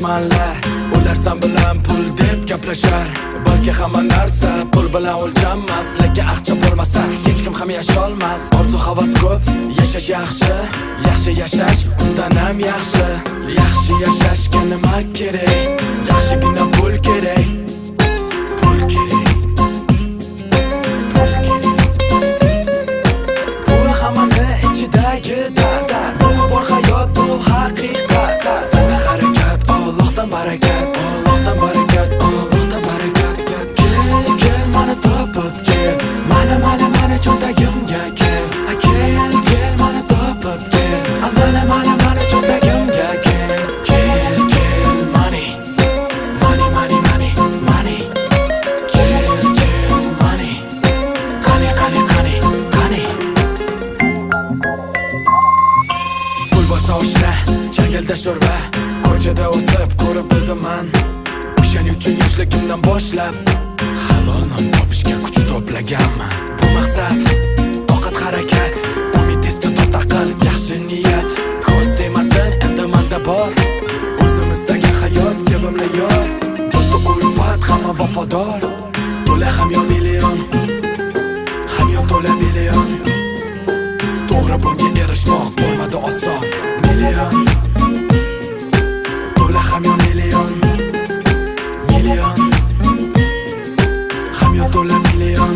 dushmanlar. Ular sen bilan pul deb gaplashar. Balki hamma narsa pul bilan o'lchanmas, lekin aqcha bo'lmasa hech kim ham yasholmas. Orzu havas ko'p, yashash yaxshi, yaxshi yashash undan ham yaxshi. Yaxshi yashashga nima kerak? Yaxshigina pul kerak. Pul kerak. Pul kerak. Pul hammani ichidagi dard. Bu bor hayot, bu haqiqat. Sanda harakat, Allohdan barakat, Allohdan barakat, Allohdan barakat. Kel, mani topib kel. Mana cho'ntagimga kel. Kel, mani topib kel. Mana cho'ntagimga kel. Kel, money. Kel, money. Qani. Pul bo'lsa o'shra, jangalda sho'rva. Ko'chada o'sib ko'rib bildiman. O'shaning uchun yoshligimdan boshlab halol non topishga kuch to'plaganman. Bu maqsad, toqat harakat, umid iste'dod aql, yaxshi niyat. Ko'z tegmasin endi menda bor. O'zimizdagi hayot, sevimli yor. Do'sti ulfat, hamma vafodor. To'la ham yo million, ham yo to'la million. To'g'ri bunga erishmoq bo'lmadi oson. Million, to'la ham yo million. Ham yo to'la million.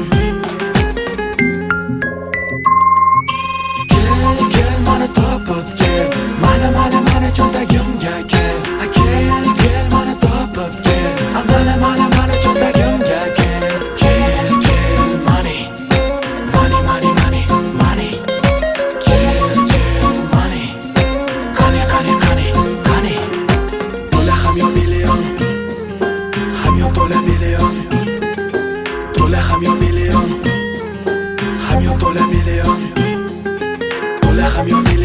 Kel, mani topib kel. Mana cho'ntagimga kel. Kel, mani topib kel. Mana cho'ntagimga kel. Kel, money. Kel, money. Qani. To'la ham yo million. Ham yo to'la million. To'la ham yo million. Ham yo to'la million. To'la ham yo million.